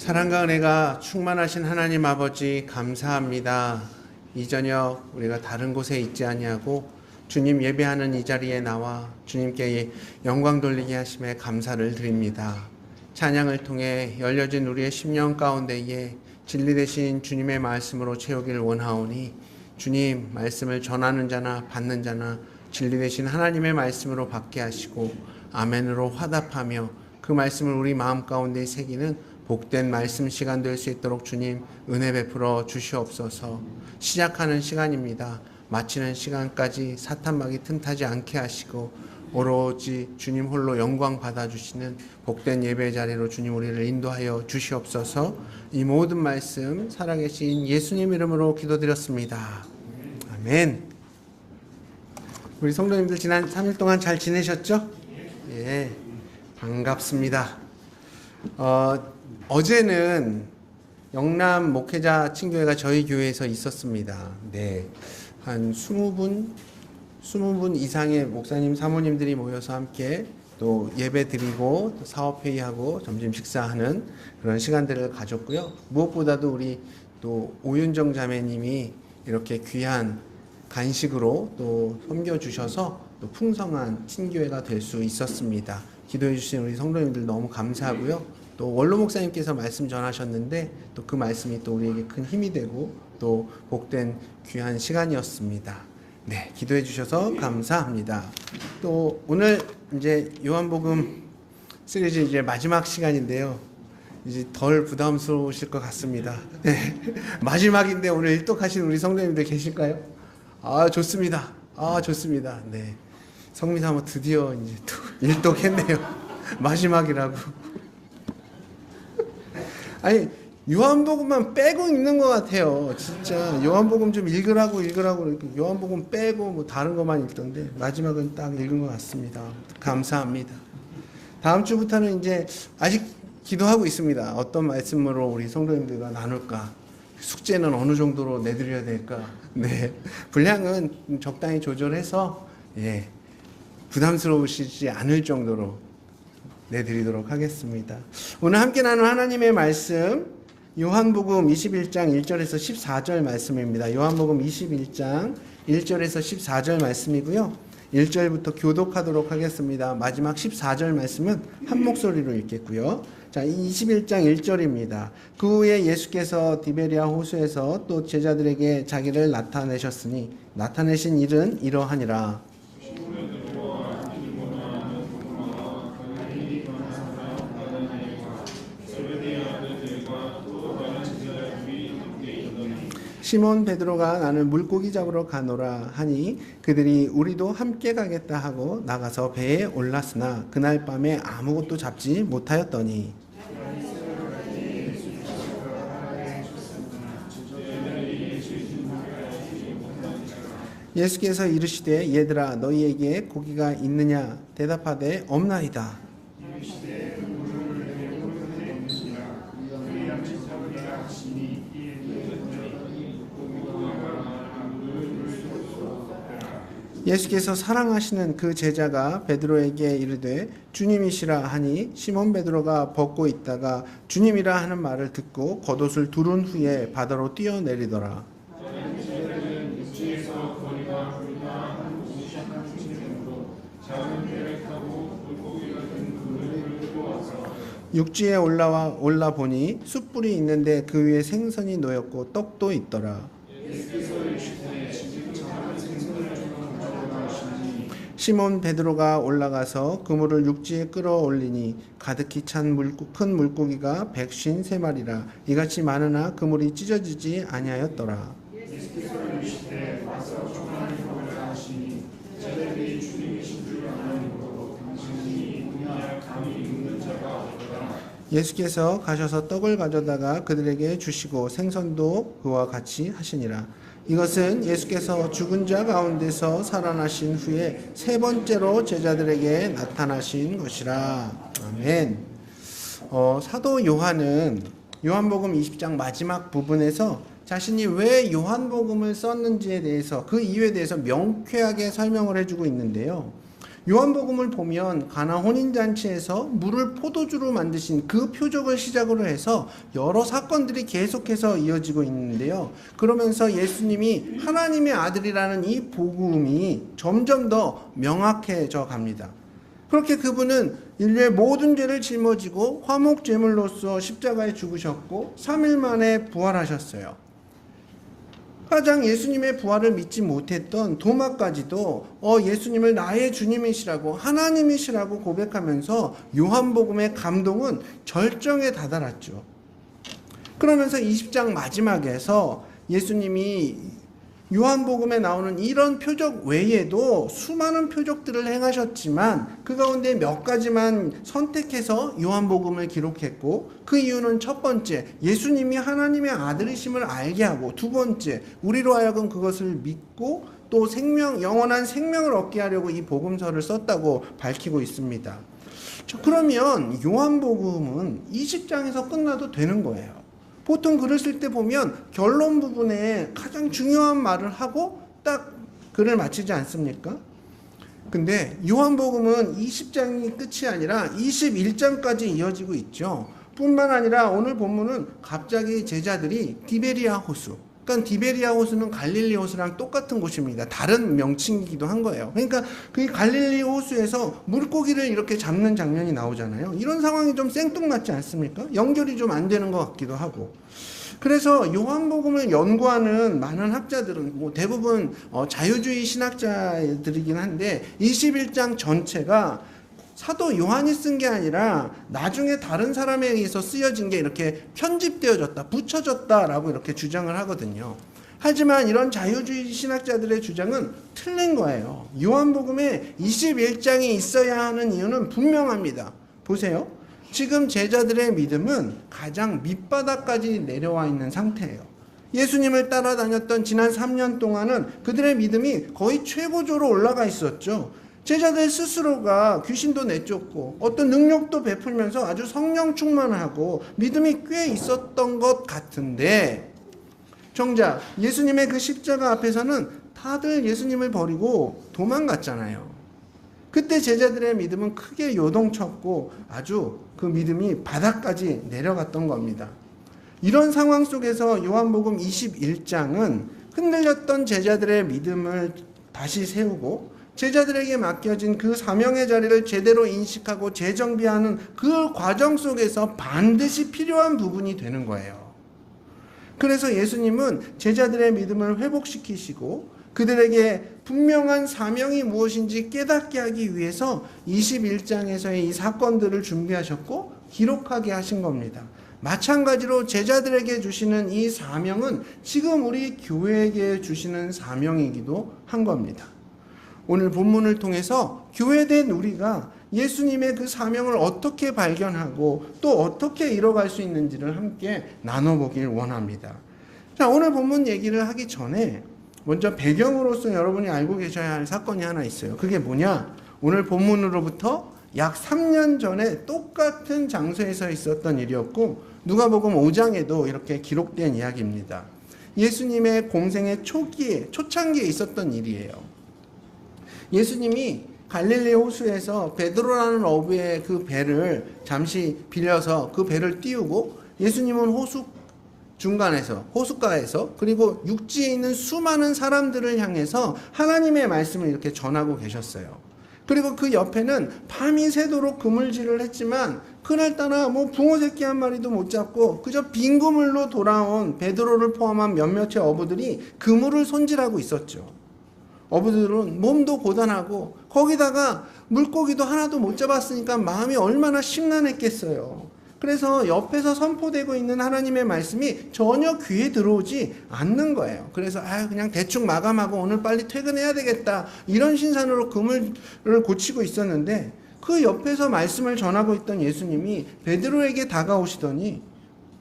사랑과 은혜가 충만하신 하나님 아버지 감사합니다. 이 저녁 우리가 다른 곳에 있지 아니하고 주님 예배하는 이 자리에 나와 주님께 영광 돌리게 하심에 감사를 드립니다. 찬양을 통해 열려진 우리의 심령 가운데에 진리 되신 주님의 말씀으로 채우기를 원하오니 주님 말씀을 전하는 자나 받는 자나 진리 되신 하나님의 말씀으로 받게 하시고 아멘으로 화답하며 그 말씀을 우리 마음 가운데 새기는 복된 말씀 시간 될 수 있도록 주님 은혜 베풀어 주시옵소서. 시작하는 시간입니다. 마치는 시간까지 사탄막이 틈타지 않게 하시고 오로지 주님 홀로 영광 받아주시는 복된 예배 자리로 주님 우리를 인도하여 주시옵소서. 이 모든 말씀 살아계신 예수님 이름으로 기도드렸습니다. 아멘. 우리 성도님들 지난 3일 동안 잘 지내셨죠? 예, 반갑습니다. 어제는 영남 목회자 친교회가 저희 교회에서 있었습니다. 네. 한 20분 이상의 목사님, 사모님들이 모여서 함께 또 예배 드리고 또 사업회의하고 점심 식사하는 그런 시간들을 가졌고요. 무엇보다도 우리 또 오윤정 자매님이 이렇게 귀한 간식으로 또 섬겨주셔서 또 풍성한 친교회가 될 수 있었습니다. 기도해 주신 우리 성도님들 너무 감사하고요. 또 원로 목사님께서 말씀 전하셨는데 또 그 말씀이 또 우리에게 큰 힘이 되고 또 복된 귀한 시간이었습니다. 네, 기도해 주셔서 감사합니다. 또 오늘 이제 요한복음 시리즈 이제 마지막 시간인데요. 이제 덜 부담스러우실 것 같습니다. 네, 마지막인데 오늘 일독하신 우리 성도님들 계실까요? 아, 좋습니다. 아, 좋습니다. 네, 성민 사모 드디어 이제 또 일독했네요. 마지막이라고. 아니, 요한복음만 빼고 읽는 것 같아요. 진짜 요한복음 좀 읽으라고 이렇게 요한복음 빼고 뭐 다른 것만 읽던데 마지막은 딱 읽은 것 같습니다. 감사합니다. 다음 주부터는 이제 아직 기도하고 있습니다. 어떤 말씀으로 우리 성도님들과 나눌까? 숙제는 어느 정도로 내드려야 될까? 네, 분량은 적당히 조절해서 부담스러우시지 않을 정도로 내드리도록 하겠습니다. 오늘 함께 나눌 하나님의 말씀 요한복음 21장 1절에서 14절 말씀입니다. 요한복음 21장 1절에서 14절 말씀이고요. 1절부터 교독하도록 하겠습니다. 마지막 14절 말씀은 한 목소리로 읽겠고요. 자, 21장 1절입니다. 그 후에 예수께서 디베리아 호수에서 또 제자들에게 자기를 나타내셨으니 나타내신 일은 이러하니라. 시몬 베드로가 나는 물고기 잡으러 가노라 하니 그들이 우리도 함께 가겠다 하고 나가서 배에 올랐으나 그날 밤에 아무것도 잡지 못하였더니 예수께서 이르시되 얘들아 너희에게 고기가 있느냐 대답하되 없나이다. 예수께서 사랑하시는 그 제자가 베드로에게 이르되 주님이시라 하니 시몬 베드로가 벗고 있다가 주님이라 하는 말을 듣고 겉옷을 두른 후에 바다로 뛰어내리더라. 육지에 올라 보니 숯불이 있는데 그 위에 생선이 놓였고 떡도 있더라. 시몬 베드로가 올라가서 그물을 육지에 끌어올리니 가득히 찬 큰 물고기가 153마리라 이같이 많으나 그물이 찢어지지 아니하였더라. 예수께서 가셔서 떡을 가져다가 그들에게 주시고 생선도 그와 같이 하시니라. 이것은 예수께서 죽은 자 가운데서 살아나신 후에 세 번째로 제자들에게 나타나신 것이라. 아멘. 사도 요한은 요한복음 20장 마지막 부분에서 자신이 왜 요한복음을 썼는지에 대해서 그 이유에 대해서 명쾌하게 설명을 해주고 있는데요. 요한복음을 보면 가나 혼인잔치에서 물을 포도주로 만드신 그 표적을 시작으로 해서 여러 사건들이 계속해서 이어지고 있는데요. 그러면서 예수님이 하나님의 아들이라는 이 복음이 점점 더 명확해져 갑니다. 그렇게 그분은 인류의 모든 죄를 짊어지고 화목제물로서 십자가에 죽으셨고 3일 만에 부활하셨어요. 가장 예수님의 부활을 믿지 못했던 도마까지도 예수님을 나의 주님이시라고 하나님이시라고 고백하면서 요한복음의 감동은 절정에 다다랐죠. 그러면서 20장 마지막에서 예수님이 요한복음에 나오는 이런 표적 외에도 수많은 표적들을 행하셨지만 그 가운데 몇 가지만 선택해서 요한복음을 기록했고, 그 이유는 첫 번째, 예수님이 하나님의 아들이심을 알게 하고, 두 번째, 우리로 하여금 그것을 믿고 또 영원한 생명을 얻게 하려고 이 복음서를 썼다고 밝히고 있습니다. 그러면 요한복음은 20장에서 끝나도 되는 거예요. 보통 글을 쓸 때 보면 결론 부분에 가장 중요한 말을 하고 딱 글을 마치지 않습니까? 근데 요한복음은 20장이 끝이 아니라 21장까지 이어지고 있죠. 뿐만 아니라 오늘 본문은 갑자기 제자들이 디베리아 호수, 그러니까 디베리아 호수는 갈릴리 호수랑 똑같은 곳입니다. 다른 명칭이기도 한 거예요. 그러니까 그 갈릴리 호수에서 물고기를 이렇게 잡는 장면이 나오잖아요. 이런 상황이 좀 생뚱맞지 않습니까? 연결이 좀 안 되는 것 같기도 하고. 그래서 요한복음을 연구하는 많은 학자들은 대부분 자유주의 신학자들이긴 한데 21장 전체가 사도 요한이 쓴 게 아니라 나중에 다른 사람에 의해서 쓰여진 게 이렇게 편집되어졌다, 붙여졌다라고 이렇게 주장을 하거든요. 하지만 이런 자유주의 신학자들의 주장은 틀린 거예요. 요한복음에 21장이 있어야 하는 이유는 분명합니다. 보세요. 지금 제자들의 믿음은 가장 밑바닥까지 내려와 있는 상태예요. 예수님을 따라다녔던 지난 3년 동안은 그들의 믿음이 거의 최고조로 올라가 있었죠. 제자들 스스로가 귀신도 내쫓고 어떤 능력도 베풀면서 아주 성령 충만하고 믿음이 꽤 있었던 것 같은데, 정작 예수님의 그 십자가 앞에서는 다들 예수님을 버리고 도망갔잖아요. 그때 제자들의 믿음은 크게 요동쳤고 아주 그 믿음이 바닥까지 내려갔던 겁니다. 이런 상황 속에서 요한복음 21장은 흔들렸던 제자들의 믿음을 다시 세우고 제자들에게 맡겨진 그 사명의 자리를 제대로 인식하고 재정비하는 그 과정 속에서 반드시 필요한 부분이 되는 거예요. 그래서 예수님은 제자들의 믿음을 회복시키시고 그들에게 분명한 사명이 무엇인지 깨닫게 하기 위해서 21장에서의 이 사건들을 준비하셨고 기록하게 하신 겁니다. 마찬가지로 제자들에게 주시는 이 사명은 지금 우리 교회에게 주시는 사명이기도 한 겁니다. 오늘 본문을 통해서 교회된 우리가 예수님의 그 사명을 어떻게 발견하고 또 어떻게 이뤄갈 수 있는지를 함께 나눠보길 원합니다. 자, 오늘 본문 얘기를 하기 전에 먼저 배경으로서 여러분이 알고 계셔야 할 사건이 하나 있어요. 그게 뭐냐? 오늘 본문으로부터 약 3년 전에 똑같은 장소에서 있었던 일이었고 누가복음 5장에도 이렇게 기록된 이야기입니다. 예수님의 공생의 초창기에 있었던 일이에요. 예수님이 갈릴리 호수에서 베드로라는 어부의 그 배를 잠시 빌려서 그 배를 띄우고 예수님은 호숫가에서 그리고 육지에 있는 수많은 사람들을 향해서 하나님의 말씀을 이렇게 전하고 계셨어요. 그리고 그 옆에는 밤이 새도록 그물질을 했지만 그날따라 붕어 새끼 한 마리도 못 잡고 그저 빈 그물로 돌아온 베드로를 포함한 몇몇의 어부들이 그물을 손질하고 있었죠. 어부들은 몸도 고단하고 거기다가 물고기도 하나도 못 잡았으니까 마음이 얼마나 심란했겠어요. 그래서 옆에서 선포되고 있는 하나님의 말씀이 전혀 귀에 들어오지 않는 거예요. 그래서 그냥 대충 마감하고 오늘 빨리 퇴근해야 되겠다, 이런 신산으로 그물을 고치고 있었는데 그 옆에서 말씀을 전하고 있던 예수님이 베드로에게 다가오시더니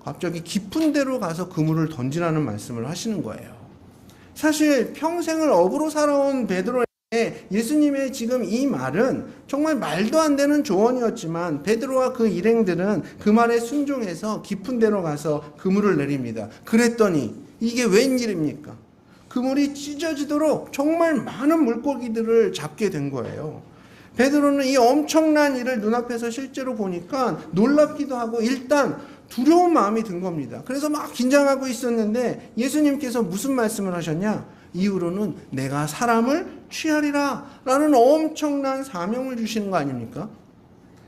갑자기 깊은 데로 가서 그물을 던지라는 말씀을 하시는 거예요. 사실 평생을 어부로 살아온 베드로에게 예수님의 지금 이 말은 정말 말도 안 되는 조언이었지만 베드로와 그 일행들은 그 말에 순종해서 깊은 데로 가서 그물을 내립니다. 그랬더니 이게 웬일입니까? 그물이 찢어지도록 정말 많은 물고기들을 잡게 된 거예요. 베드로는 이 엄청난 일을 눈앞에서 실제로 보니까 놀랍기도 하고 일단 두려운 마음이 든 겁니다. 그래서 막 긴장하고 있었는데 예수님께서 무슨 말씀을 하셨냐? 이후로는 내가 사람을 취하리라 라는 엄청난 사명을 주시는 거 아닙니까?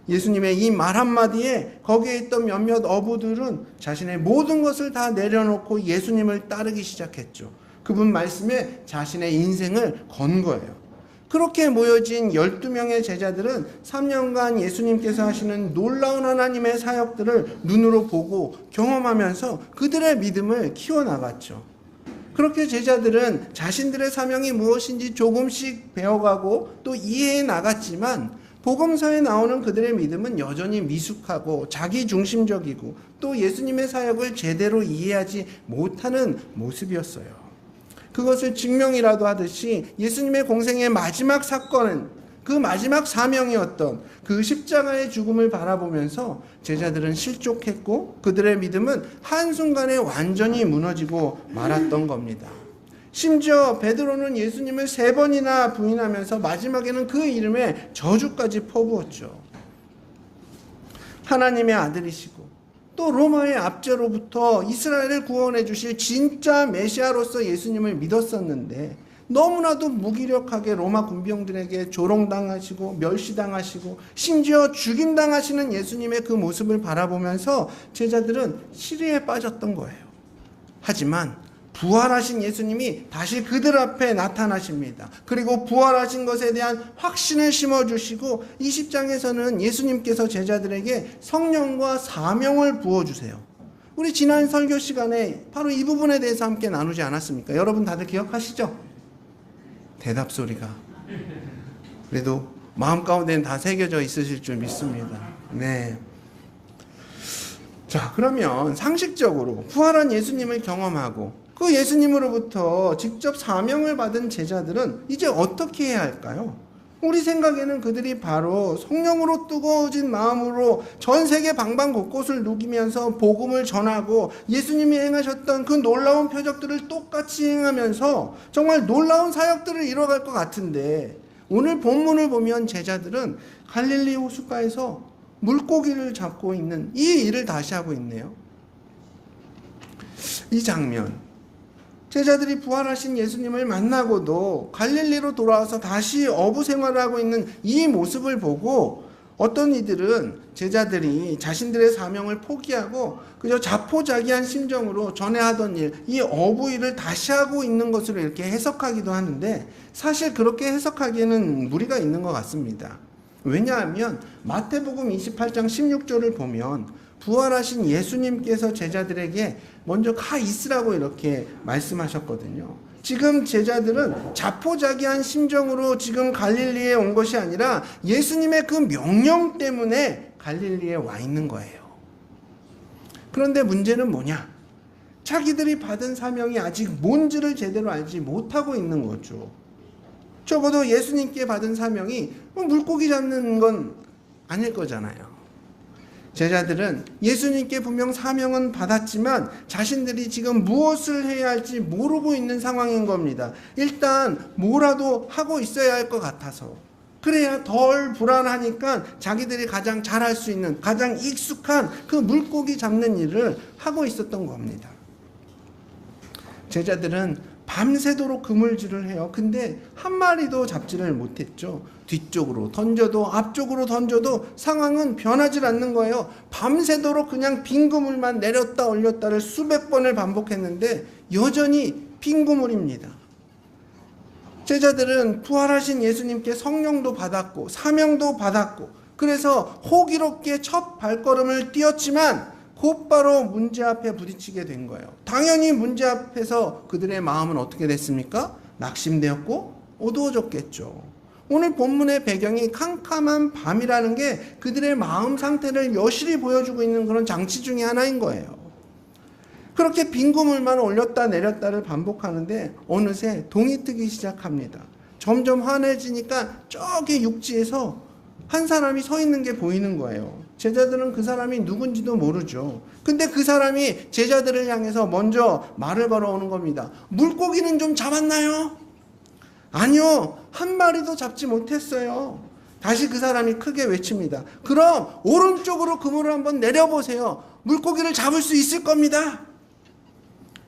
예수님의 이 말 한마디에 거기에 있던 몇몇 어부들은 자신의 모든 것을 다 내려놓고 예수님을 따르기 시작했죠. 그분 말씀에 자신의 인생을 건 거예요. 그렇게 모여진 12명의 제자들은 3년간 예수님께서 하시는 놀라운 하나님의 사역들을 눈으로 보고 경험하면서 그들의 믿음을 키워나갔죠. 그렇게 제자들은 자신들의 사명이 무엇인지 조금씩 배워가고 또 이해해 나갔지만 복음서에 나오는 그들의 믿음은 여전히 미숙하고 자기중심적이고 또 예수님의 사역을 제대로 이해하지 못하는 모습이었어요. 그것을 증명이라도 하듯이 예수님의 공생의 마지막 사건은 그 마지막 사명이었던 그 십자가의 죽음을 바라보면서 제자들은 실족했고 그들의 믿음은 한순간에 완전히 무너지고 말았던 겁니다. 심지어 베드로는 예수님을 3번이나 부인하면서 마지막에는 그 이름에 저주까지 퍼부었죠. 하나님의 아들이시고 또 로마의 압제로부터 이스라엘을 구원해 주실 진짜 메시아로서 예수님을 믿었었는데 너무나도 무기력하게 로마 군병들에게 조롱당하시고 멸시당하시고 심지어 죽임당하시는 예수님의 그 모습을 바라보면서 제자들은 시리에 빠졌던 거예요. 하지만 부활하신 예수님이 다시 그들 앞에 나타나십니다. 그리고 부활하신 것에 대한 확신을 심어주시고 20장에서는 예수님께서 제자들에게 성령과 사명을 부어주세요. 우리 지난 설교 시간에 바로 이 부분에 대해서 함께 나누지 않았습니까? 여러분 다들 기억하시죠? 대답 소리가 그래도 마음 가운데는 다 새겨져 있으실 줄 믿습니다. 네. 자, 그러면 상식적으로 부활한 예수님을 경험하고 그 예수님으로부터 직접 사명을 받은 제자들은 이제 어떻게 해야 할까요? 우리 생각에는 그들이 바로 성령으로 뜨거워진 마음으로 전 세계 방방곳곳을 누비면서 복음을 전하고 예수님이 행하셨던 그 놀라운 표적들을 똑같이 행하면서 정말 놀라운 사역들을 이뤄갈 것 같은데 오늘 본문을 보면 제자들은 갈릴리 호숫가에서 물고기를 잡고 있는 이 일을 다시 하고 있네요. 이 장면, 제자들이 부활하신 예수님을 만나고도 갈릴리로 돌아와서 다시 어부 생활을 하고 있는 이 모습을 보고 어떤 이들은 제자들이 자신들의 사명을 포기하고 그저 자포자기한 심정으로 전에 하던 일, 이 어부 일을 다시 하고 있는 것으로 이렇게 해석하기도 하는데 사실 그렇게 해석하기에는 무리가 있는 것 같습니다. 왜냐하면 마태복음 28장 16절을 보면 부활하신 예수님께서 제자들에게 먼저 가 있으라고 이렇게 말씀하셨거든요. 지금 제자들은 자포자기한 심정으로 지금 갈릴리에 온 것이 아니라 예수님의 그 명령 때문에 갈릴리에 와 있는 거예요. 그런데 문제는 뭐냐? 자기들이 받은 사명이 아직 뭔지를 제대로 알지 못하고 있는 거죠. 적어도 예수님께 받은 사명이 물고기 잡는 건 아닐 거잖아요. 제자들은 예수님께 분명 사명은 받았지만 자신들이 지금 무엇을 해야 할지 모르고 있는 상황인 겁니다. 일단 뭐라도 하고 있어야 할 것 같아서 그래야 덜 불안하니까 자기들이 가장 잘할 수 있는 가장 익숙한 그 물고기 잡는 일을 하고 있었던 겁니다. 제자들은 밤새도록 그물질을 해요. 근데 한 마리도 잡지를 못했죠. 뒤쪽으로 던져도 앞쪽으로 던져도 상황은 변하지 않는 거예요. 밤새도록 그냥 빈 그물만 내렸다 올렸다를 수백 번을 반복했는데 여전히 빈 그물입니다. 제자들은 부활하신 예수님께 성령도 받았고 사명도 받았고 그래서 호기롭게 첫 발걸음을 띄었지만 곧바로 문제 앞에 부딪히게 된 거예요. 당연히 문제 앞에서 그들의 마음은 어떻게 됐습니까? 낙심되었고 어두워졌겠죠. 오늘 본문의 배경이 캄캄한 밤이라는 게 그들의 마음 상태를 여실히 보여주고 있는 그런 장치 중에 하나인 거예요. 그렇게 빈 그물만 올렸다 내렸다를 반복하는데 어느새 동이 트기 시작합니다. 점점 환해지니까 저기 육지에서 한 사람이 서 있는 게 보이는 거예요. 제자들은 그 사람이 누군지도 모르죠. 근데 그 사람이 제자들을 향해서 먼저 말을 걸어오는 겁니다. 물고기는 좀 잡았나요? 아니요, 한 마리도 잡지 못했어요. 다시 그 사람이 크게 외칩니다. 그럼 오른쪽으로 그물을 한번 내려보세요. 물고기를 잡을 수 있을 겁니다.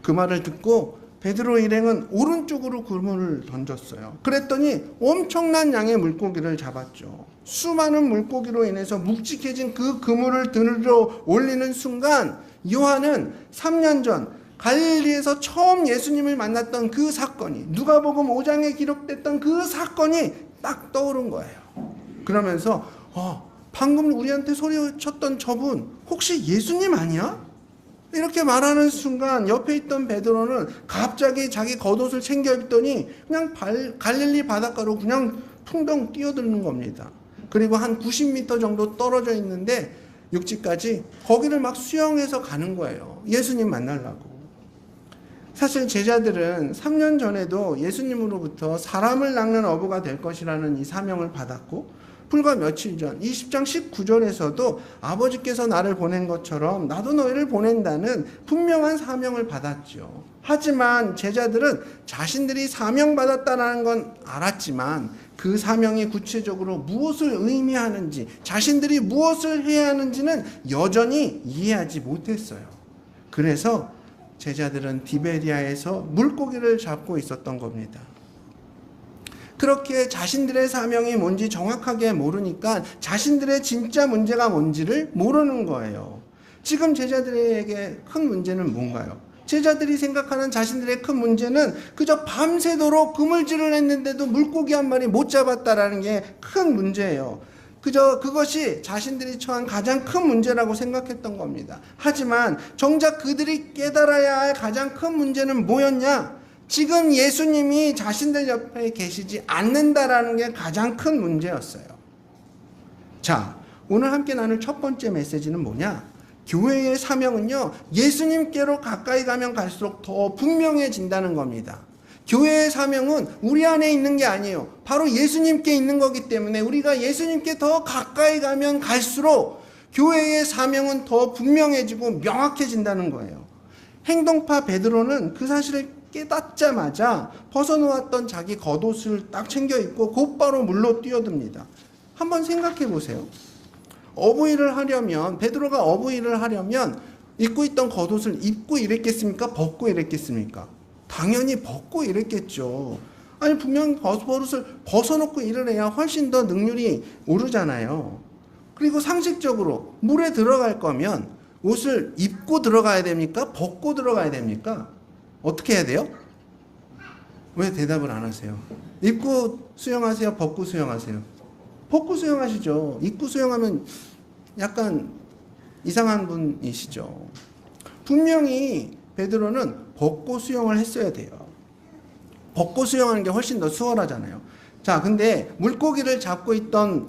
그 말을 듣고 베드로 일행은 오른쪽으로 그물을 던졌어요. 그랬더니 엄청난 양의 물고기를 잡았죠. 수많은 물고기로 인해서 묵직해진 그 그물을 들어 올리는 순간 요한은 3년 전 갈릴리에서 처음 예수님을 만났던 그 사건이, 누가복음 5장에 기록됐던 그 사건이 딱 떠오른 거예요. 그러면서 방금 우리한테 소리쳤던 저분 혹시 예수님 아니야? 이렇게 말하는 순간 옆에 있던 베드로는 갑자기 자기 겉옷을 챙겨 입더니 그냥 갈릴리 바닷가로 그냥 풍덩 뛰어드는 겁니다. 그리고 한 90m 정도 떨어져 있는데 육지까지 거기를 막 수영해서 가는 거예요. 예수님 만나려고. 사실 제자들은 3년 전에도 예수님으로부터 사람을 낚는 어부가 될 것이라는 이 사명을 받았고, 불과 며칠 전 20장 19절에서도 아버지께서 나를 보낸 것처럼 나도 너희를 보낸다는 분명한 사명을 받았죠. 하지만 제자들은 자신들이 사명받았다는 건 알았지만 그 사명이 구체적으로 무엇을 의미하는지, 자신들이 무엇을 해야 하는지는 여전히 이해하지 못했어요. 그래서 제자들은 디베리아에서 물고기를 잡고 있었던 겁니다. 그렇게 자신들의 사명이 뭔지 정확하게 모르니까 자신들의 진짜 문제가 뭔지를 모르는 거예요. 지금 제자들에게 큰 문제는 뭔가요? 제자들이 생각하는 자신들의 큰 문제는 그저 밤새도록 그물질을 했는데도 물고기 한 마리 못 잡았다라는 게 큰 문제예요. 그저 그것이 자신들이 처한 가장 큰 문제라고 생각했던 겁니다. 하지만 정작 그들이 깨달아야 할 가장 큰 문제는 뭐였냐? 지금 예수님이 자신들 옆에 계시지 않는다라는 게 가장 큰 문제였어요. 자, 오늘 함께 나눌 첫 번째 메시지는 뭐냐? 교회의 사명은요, 예수님께로 가까이 가면 갈수록 더 분명해진다는 겁니다. 교회의 사명은 우리 안에 있는 게 아니에요. 바로 예수님께 있는 거기 때문에 우리가 예수님께 더 가까이 가면 갈수록 교회의 사명은 더 분명해지고 명확해진다는 거예요. 행동파 베드로는 그 사실을 깨닫자마자 벗어놓았던 자기 겉옷을 딱 챙겨 입고 곧바로 물로 뛰어듭니다. 한번 생각해 보세요. 어부일을 하려면, 베드로가 어부일을 하려면 입고 있던 겉옷을 입고 일했겠습니까? 벗고 일했겠습니까? 당연히 벗고 일했겠죠. 아니 분명 겉옷을 벗어놓고 일을 해야 훨씬 더 능률이 오르잖아요. 그리고 상식적으로 물에 들어갈 거면 옷을 입고 들어가야 됩니까? 벗고 들어가야 됩니까? 어떻게 해야 돼요? 왜 대답을 안 하세요? 입고 수영하세요? 벗고 수영하세요? 벗고 수영하시죠. 입고 수영하면 약간 이상한 분이시죠. 분명히 베드로는 벗고 수영을 했어야 돼요. 벗고 수영하는 게 훨씬 더 수월하잖아요. 자, 근데 물고기를 잡고 있던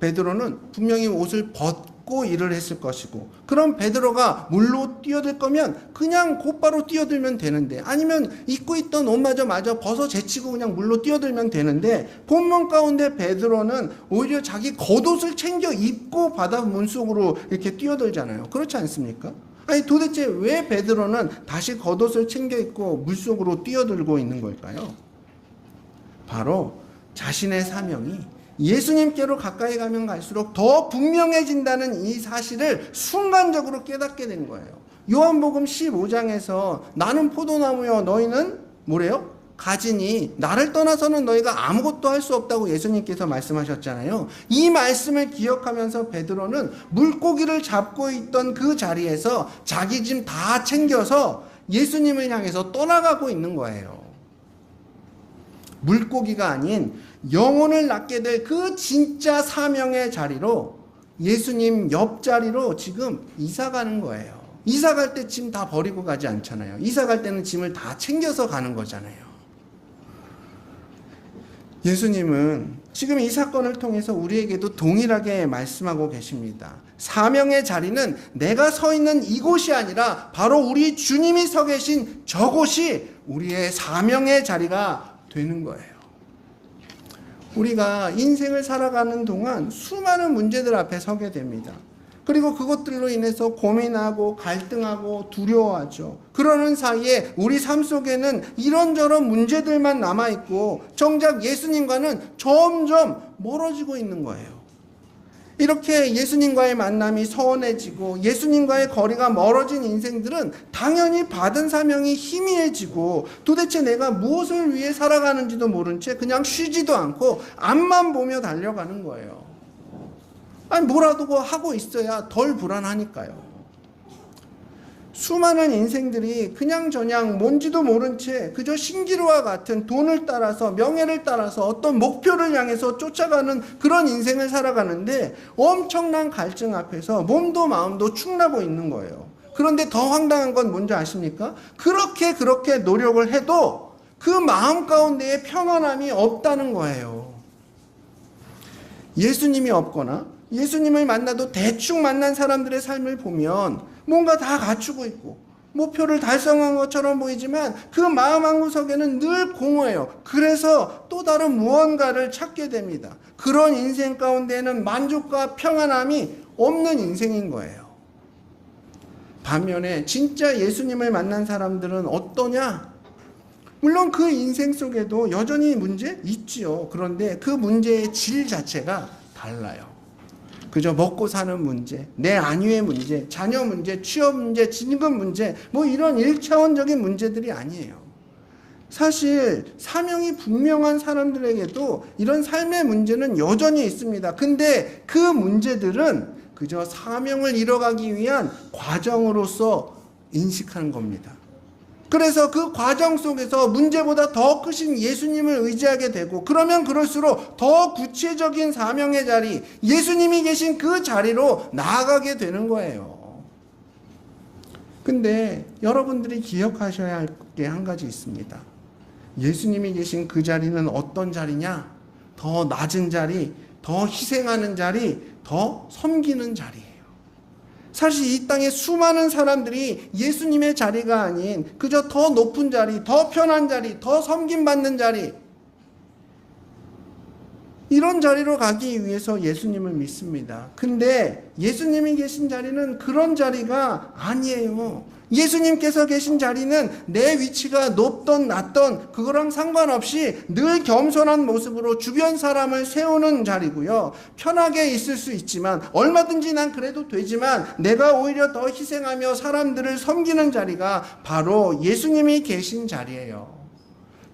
베드로는 분명히 옷을 벗고 일을 했을 것이고, 그럼 베드로가 물로 뛰어들 거면 그냥 곧바로 뛰어들면 되는데, 아니면 입고 있던 옷마저 벗어 제치고 그냥 물로 뛰어들면 되는데, 본문 가운데 베드로는 오히려 자기 겉옷을 챙겨 입고 바다 물속으로 이렇게 뛰어들잖아요. 그렇지 않습니까? 아니 도대체 왜 베드로는 다시 겉옷을 챙겨 입고 물속으로 뛰어들고 있는 걸까요? 바로 자신의 사명이 예수님께로 가까이 가면 갈수록 더 분명해진다는 이 사실을 순간적으로 깨닫게 된 거예요. 요한복음 15장에서 나는 포도나무여 너희는 뭐래요? 가지니 나를 떠나서는 너희가 아무것도 할 수 없다고 예수님께서 말씀하셨잖아요. 이 말씀을 기억하면서 베드로는 물고기를 잡고 있던 그 자리에서 자기 짐 다 챙겨서 예수님을 향해서 떠나가고 있는 거예요. 물고기가 아닌 영혼을 낳게 될 그 진짜 사명의 자리로, 예수님 옆자리로 지금 이사 가는 거예요. 이사 갈 때 짐 다 버리고 가지 않잖아요. 이사 갈 때는 짐을 다 챙겨서 가는 거잖아요. 예수님은 지금 이 사건을 통해서 우리에게도 동일하게 말씀하고 계십니다. 사명의 자리는 내가 서 있는 이곳이 아니라 바로 우리 주님이 서 계신 저곳이 우리의 사명의 자리가 되는 거예요. 우리가 인생을 살아가는 동안 수많은 문제들 앞에 서게 됩니다. 그리고 그것들로 인해서 고민하고 갈등하고 두려워하죠. 그러는 사이에 우리 삶 속에는 이런저런 문제들만 남아있고 정작 예수님과는 점점 멀어지고 있는 거예요. 이렇게 예수님과의 만남이 서운해지고 예수님과의 거리가 멀어진 인생들은 당연히 받은 사명이 희미해지고 도대체 내가 무엇을 위해 살아가는지도 모른 채 그냥 쉬지도 않고 앞만 보며 달려가는 거예요. 아니 뭐라도 하고 있어야 덜 불안하니까요. 수많은 인생들이 그냥저냥 뭔지도 모른 채 그저 신기루와 같은 돈을 따라서 명예를 따라서 어떤 목표를 향해서 쫓아가는 그런 인생을 살아가는데 엄청난 갈증 앞에서 몸도 마음도 축나고 있는 거예요. 그런데 더 황당한 건 뭔지 아십니까? 그렇게 노력을 해도 그 마음 가운데에 평안함이 없다는 거예요. 예수님이 없거나 예수님을 만나도 대충 만난 사람들의 삶을 보면 뭔가 다 갖추고 있고 목표를 달성한 것처럼 보이지만 그 마음 한구석에는 늘 공허해요. 그래서 또 다른 무언가를 찾게 됩니다. 그런 인생 가운데에는 만족과 평안함이 없는 인생인 거예요. 반면에 진짜 예수님을 만난 사람들은 어떠냐? 물론 그 인생 속에도 여전히 문제 있지요. 그런데 그 문제의 질 자체가 달라요. 그저 먹고 사는 문제, 내 안위의 문제, 자녀 문제, 취업 문제, 진급 문제, 뭐 이런 1차원적인 문제들이 아니에요. 사실 사명이 분명한 사람들에게도 이런 삶의 문제는 여전히 있습니다. 근데 그 문제들은 그저 사명을 이뤄가기 위한 과정으로서 인식하는 겁니다. 그래서 그 과정 속에서 문제보다 더 크신 예수님을 의지하게 되고 그러면 그럴수록 더 구체적인 사명의 자리, 예수님이 계신 그 자리로 나아가게 되는 거예요. 근데 여러분들이 기억하셔야 할 게 한 가지 있습니다. 예수님이 계신 그 자리는 어떤 자리냐? 더 낮은 자리, 더 희생하는 자리, 더 섬기는 자리예요. 사실 이 땅에 수많은 사람들이 예수님의 자리가 아닌 그저 더 높은 자리, 더 편한 자리, 더 섬김받는 자리, 이런 자리로 가기 위해서 예수님을 믿습니다. 근데 예수님이 계신 자리는 그런 자리가 아니에요. 예수님께서 계신 자리는 내 위치가 높던 낮던 그거랑 상관없이 늘 겸손한 모습으로 주변 사람을 세우는 자리고요. 편하게 있을 수 있지만 얼마든지 난 그래도 되지만 내가 오히려 더 희생하며 사람들을 섬기는 자리가 바로 예수님이 계신 자리예요.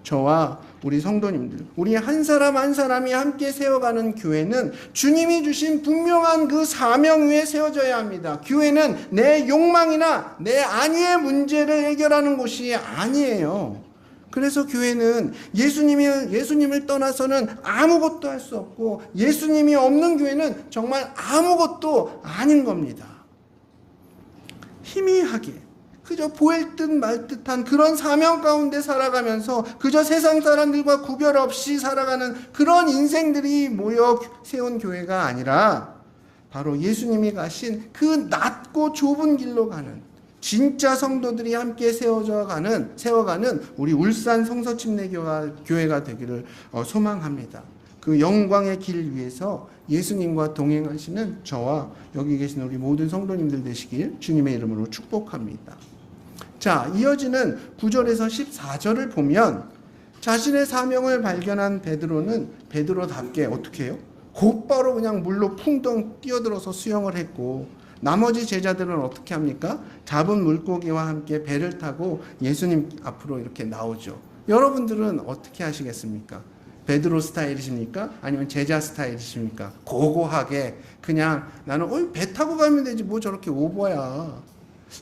저와 우리 성도님들, 우리 한 사람 한 사람이 함께 세워가는 교회는 주님이 주신 분명한 그 사명 위에 세워져야 합니다. 교회는 내 욕망이나 내 안위의 문제를 해결하는 곳이 아니에요. 그래서 교회는 예수님을 떠나서는 아무것도 할 수 없고 예수님이 없는 교회는 정말 아무것도 아닌 겁니다. 희미하게 그저 보일 듯 말 듯한 그런 사명 가운데 살아가면서 그저 세상 사람들과 구별 없이 살아가는 그런 인생들이 모여 세운 교회가 아니라 바로 예수님이 가신 그 낮고 좁은 길로 가는 진짜 성도들이 함께 세워가는 우리 울산 성서침례교회가 되기를 소망합니다. 그 영광의 길 위에서 예수님과 동행하시는 저와 여기 계신 우리 모든 성도님들 되시길 주님의 이름으로 축복합니다. 자, 이어지는 9절에서 14절을 보면 자신의 사명을 발견한 베드로는 베드로답게 어떻게 해요? 곧바로 그냥 물로 풍덩 뛰어들어서 수영을 했고 나머지 제자들은 어떻게 합니까? 잡은 물고기와 함께 배를 타고 예수님 앞으로 이렇게 나오죠. 여러분들은 어떻게 하시겠습니까? 베드로 스타일이십니까? 아니면 제자 스타일이십니까? 고고하게 그냥 나는 배 타고 가면 되지 뭐 저렇게 오버야.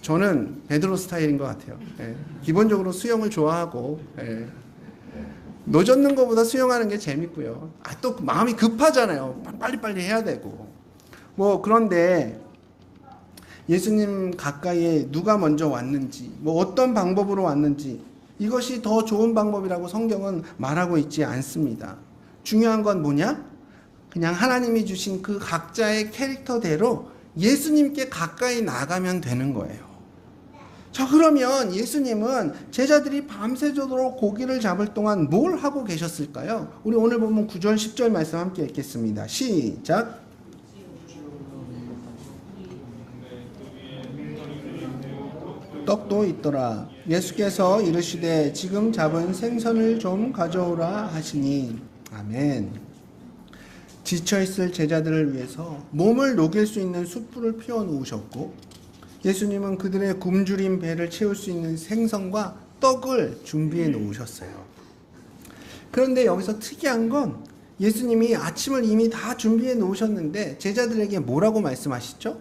저는 베드로 스타일인 것 같아요. 예. 기본적으로 수영을 좋아하고 노젓는 것보다 수영하는 게 재밌고요. 또 마음이 급하잖아요. 빨리빨리 해야 되고. 뭐 그런데 예수님 가까이에 누가 먼저 왔는지, 뭐 어떤 방법으로 왔는지 이것이 더 좋은 방법이라고 성경은 말하고 있지 않습니다. 중요한 건 뭐냐? 그냥 하나님이 주신 그 각자의 캐릭터대로 예수님께 가까이 나가면 되는 거예요. 자, 그러면 예수님은 제자들이 밤새도록 고기를 잡을 동안 뭘 하고 계셨을까요? 우리 오늘 보면 9절 10절 말씀 함께 읽겠습니다. 시작. 떡도 있더라. 예수께서 이르시되 지금 잡은 생선을 좀 가져오라 하시니. 아멘. 지쳐있을 제자들을 위해서 몸을 녹일 수 있는 숯불을 피워 놓으셨고, 예수님은 그들의 굶주린 배를 채울 수 있는 생선과 떡을 준비해 놓으셨어요. 그런데 여기서 특이한 건 예수님이 아침을 이미 다 준비해 놓으셨는데 제자들에게 뭐라고 말씀하시죠?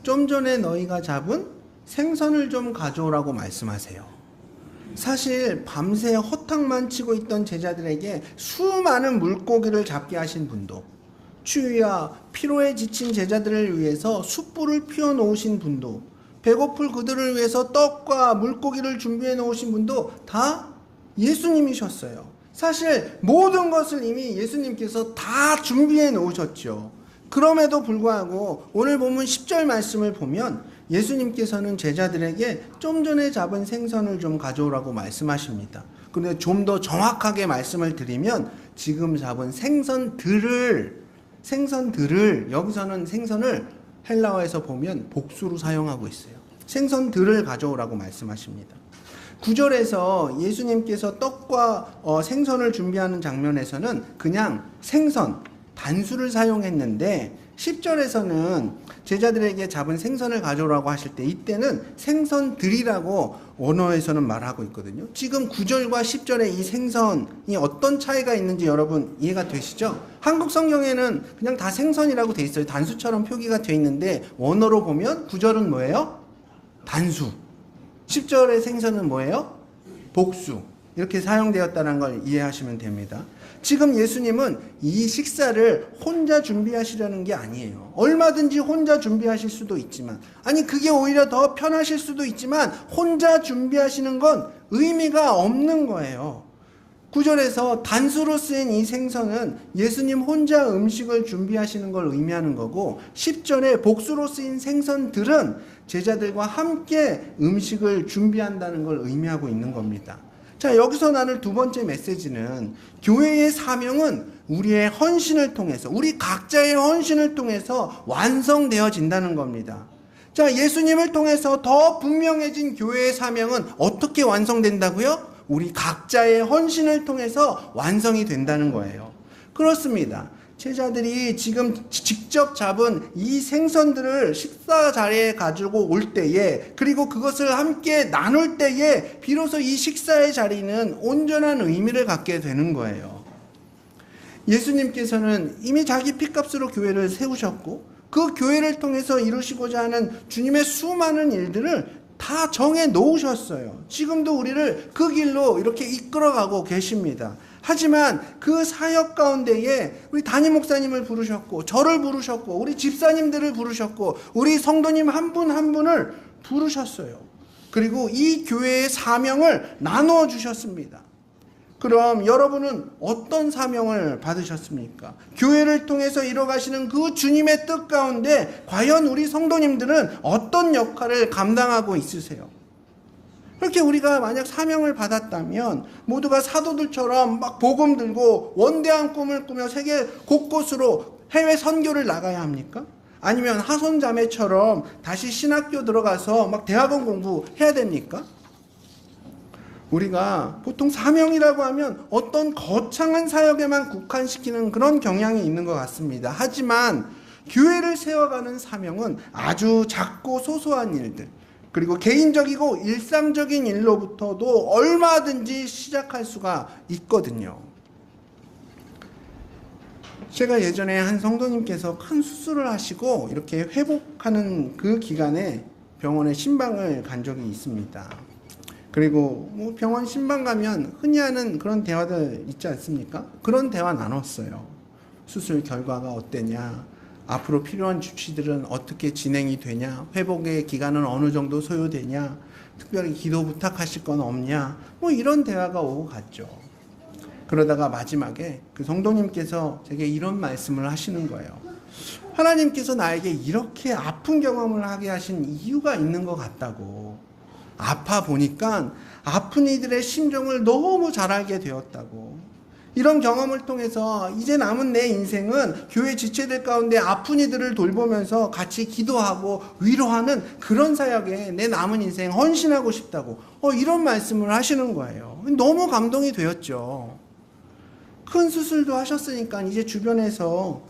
좀 전에 너희가 잡은 생선을 좀 가져오라고 말씀하세요. 사실 밤새 허탕만 치고 있던 제자들에게 수많은 물고기를 잡게 하신 분도, 추위와 피로에 지친 제자들을 위해서 숯불을 피워 놓으신 분도, 배고플 그들을 위해서 떡과 물고기를 준비해 놓으신 분도 다 예수님이셨어요. 사실 모든 것을 이미 예수님께서 다 준비해 놓으셨죠. 그럼에도 불구하고 오늘 본문 10절 말씀을 보면 예수님께서는 제자들에게 좀 전에 잡은 생선을 좀 가져오라고 말씀하십니다. 그런데 좀 더 정확하게 말씀을 드리면 지금 잡은 생선들을, 여기서는 생선을 헬라어에서 보면 복수로 사용하고 있어요. 생선들을 가져오라고 말씀하십니다. 9절에서 예수님께서 떡과 생선을 준비하는 장면에서는 그냥 생선, 단수를 사용했는데 10절에서는 제자들에게 잡은 생선을 가져오라고 하실 때 이때는 생선들이라고 원어에서는 말하고 있거든요. 지금 9절과 10절의 이 생선이 어떤 차이가 있는지 여러분 이해가 되시죠? 한국 성경에는 그냥 다 생선이라고 돼 있어요. 단수처럼 표기가 돼 있는데 원어로 보면 9절은 뭐예요? 단수. 10절의 생선은 뭐예요? 복수. 이렇게 사용되었다는 걸 이해하시면 됩니다. 지금 예수님은 이 식사를 혼자 준비하시려는 게 아니에요. 얼마든지 혼자 준비하실 수도 있지만, 아니 그게 오히려 더 편하실 수도 있지만 혼자 준비하시는 건 의미가 없는 거예요. 9절에서 단수로 쓰인 이 생선은 예수님 혼자 음식을 준비하시는 걸 의미하는 거고, 10절에 복수로 쓰인 생선들은 제자들과 함께 음식을 준비한다는 걸 의미하고 있는 겁니다. 자, 여기서 나눌 두 번째 메시지는 교회의 사명은 우리의 헌신을 통해서, 우리 각자의 헌신을 통해서 완성되어진다는 겁니다. 자, 예수님을 통해서 더 분명해진 교회의 사명은 어떻게 완성된다고요? 우리 각자의 헌신을 통해서 완성이 된다는 거예요. 그렇습니다. 제자들이 지금 직접 잡은 이 생선들을 식사 자리에 가지고 올 때에, 그리고 그것을 함께 나눌 때에 비로소 이 식사의 자리는 온전한 의미를 갖게 되는 거예요. 예수님께서는 이미 자기 피값으로 교회를 세우셨고 그 교회를 통해서 이루시고자 하는 주님의 수많은 일들을 다 정해 놓으셨어요. 지금도 우리를 그 길로 이렇게 이끌어가고 계십니다. 하지만 그 사역 가운데에 우리 담임 목사님을 부르셨고, 저를 부르셨고, 우리 집사님들을 부르셨고, 우리 성도님 한 분 한 분을 부르셨어요. 그리고 이 교회의 사명을 나누어 주셨습니다. 그럼 여러분은 어떤 사명을 받으셨습니까? 교회를 통해서 이뤄가시는 그 주님의 뜻 가운데 과연 우리 성도님들은 어떤 역할을 감당하고 있으세요? 그렇게 우리가 만약 사명을 받았다면 모두가 사도들처럼 막 복음 들고 원대한 꿈을 꾸며 세계 곳곳으로 해외 선교를 나가야 합니까? 아니면 하손 자매처럼 다시 신학교 들어가서 막 대학원 공부해야 됩니까? 우리가 보통 사명이라고 하면 어떤 거창한 사역에만 국한시키는 그런 경향이 있는 것 같습니다. 하지만 교회를 세워가는 사명은 아주 작고 소소한 일들, 그리고 개인적이고 일상적인 일로부터도 얼마든지 시작할 수가 있거든요. 제가 예전에 한 성도님께서 큰 수술을 하시고 이렇게 회복하는 그 기간에 병원에 신방을 간 적이 있습니다. 그리고 뭐 병원 신방 가면 흔히 하는 그런 대화들 있지 않습니까? 그런 대화 나눴어요. 수술 결과가 어땠냐? 앞으로 필요한 조치들은 어떻게 진행이 되냐? 회복의 기간은 어느 정도 소요되냐? 특별히 기도 부탁하실 건 없냐? 뭐 이런 대화가 오고 갔죠. 그러다가 마지막에 그 성도님께서 제게 이런 말씀을 하시는 거예요. 하나님께서 나에게 이렇게 아픈 경험을 하게 하신 이유가 있는 것 같다고. 아파 보니까 아픈 이들의 심정을 너무 잘 알게 되었다고. 이런 경험을 통해서 이제 남은 내 인생은 교회 지체들 가운데 아픈 이들을 돌보면서 같이 기도하고 위로하는 그런 사역에 내 남은 인생 헌신하고 싶다고 이런 말씀을 하시는 거예요. 너무 감동이 되었죠. 큰 수술도 하셨으니까 이제 주변에서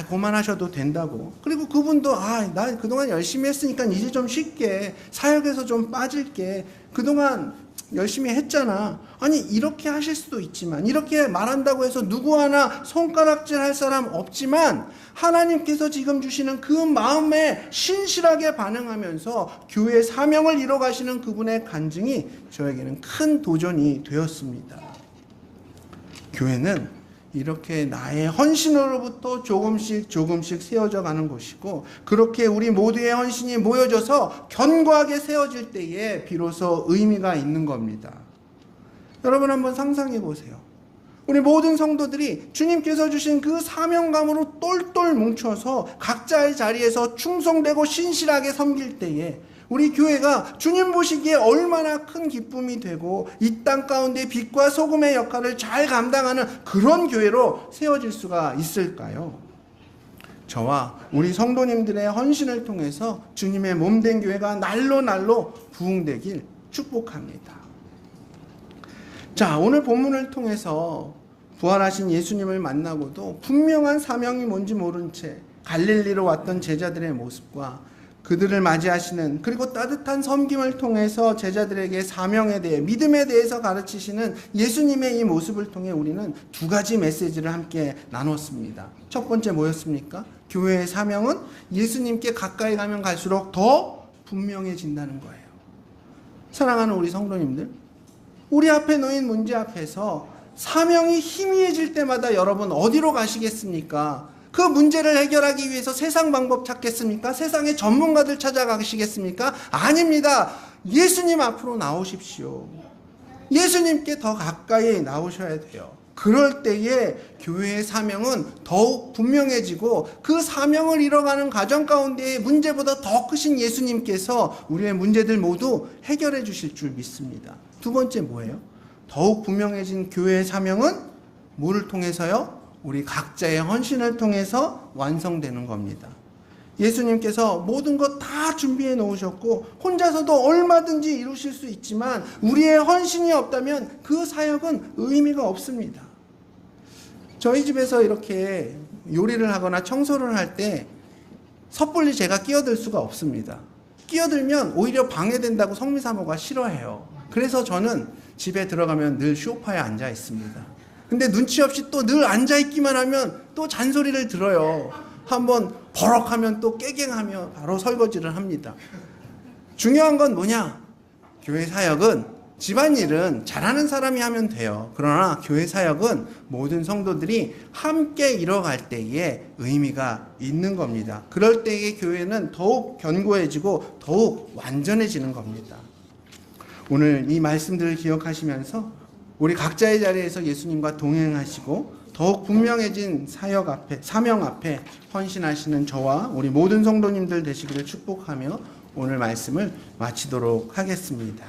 그만하셔도 된다고. 그리고 그분도 나 그동안 열심히 했으니까 이제 좀 쉴게. 사역에서 좀 빠질게. 그동안 열심히 했잖아. 아니 이렇게 하실 수도 있지만, 이렇게 말한다고 해서 누구 하나 손가락질 할 사람 없지만, 하나님께서 지금 주시는 그 마음에 신실하게 반응하면서 교회의 사명을 이뤄가시는 그분의 간증이 저에게는 큰 도전이 되었습니다. 교회는 이렇게 나의 헌신으로부터 조금씩 세워져 가는 곳이고, 그렇게 우리 모두의 헌신이 모여져서 견고하게 세워질 때에 비로소 의미가 있는 겁니다. 여러분 한번 상상해 보세요. 우리 모든 성도들이 주님께서 주신 그 사명감으로 똘똘 뭉쳐서 각자의 자리에서 충성되고 신실하게 섬길 때에 우리 교회가 주님 보시기에 얼마나 큰 기쁨이 되고 이 땅 가운데 빛과 소금의 역할을 잘 감당하는 그런 교회로 세워질 수가 있을까요? 저와 우리 성도님들의 헌신을 통해서 주님의 몸된 교회가 날로 부흥되길 축복합니다. 자, 오늘 본문을 통해서 부활하신 예수님을 만나고도 분명한 사명이 뭔지 모른 채 갈릴리로 왔던 제자들의 모습과 그들을 맞이하시는, 그리고 따뜻한 섬김을 통해서 제자들에게 사명에 대해, 믿음에 대해서 가르치시는 예수님의 이 모습을 통해 우리는 두 가지 메시지를 함께 나눴습니다. 첫 번째 뭐였습니까? 교회의 사명은 예수님께 가까이 가면 갈수록 더 분명해진다는 거예요. 사랑하는 우리 성도님들, 우리 앞에 놓인 문제 앞에서 사명이 희미해질 때마다 여러분 어디로 가시겠습니까? 그 문제를 해결하기 위해서 세상 방법 찾겠습니까? 세상의 전문가들 찾아가시겠습니까? 아닙니다. 예수님 앞으로 나오십시오. 예수님께 더 가까이 나오셔야 돼요. 그럴 때에 교회의 사명은 더욱 분명해지고, 그 사명을 이뤄가는 과정 가운데 문제보다 더 크신 예수님께서 우리의 문제들 모두 해결해 주실 줄 믿습니다. 두 번째 뭐예요? 더욱 분명해진 교회의 사명은 뭐를 통해서요? 우리 각자의 헌신을 통해서 완성되는 겁니다. 예수님께서 모든 것 다 준비해 놓으셨고 혼자서도 얼마든지 이루실 수 있지만 우리의 헌신이 없다면 그 사역은 의미가 없습니다. 저희 집에서 이렇게 요리를 하거나 청소를 할 때 섣불리 제가 끼어들 수가 없습니다. 끼어들면 오히려 방해된다고 성미사모가 싫어해요. 그래서 저는 집에 들어가면 늘 소파에 앉아 있습니다. 근데 눈치 없이 또 늘 앉아있기만 하면 또 잔소리를 들어요. 한번 버럭하면 또 깨갱하며 바로 설거지를 합니다. 중요한 건 뭐냐? 교회 사역은, 집안일은 잘하는 사람이 하면 돼요. 그러나 교회 사역은 모든 성도들이 함께 이뤄갈 때에 의미가 있는 겁니다. 그럴 때에 교회는 더욱 견고해지고 더욱 완전해지는 겁니다. 오늘 이 말씀들을 기억하시면서 우리 각자의 자리에서 예수님과 동행하시고 더욱 분명해진 사명 앞에 헌신하시는 저와 우리 모든 성도님들 되시기를 축복하며 오늘 말씀을 마치도록 하겠습니다.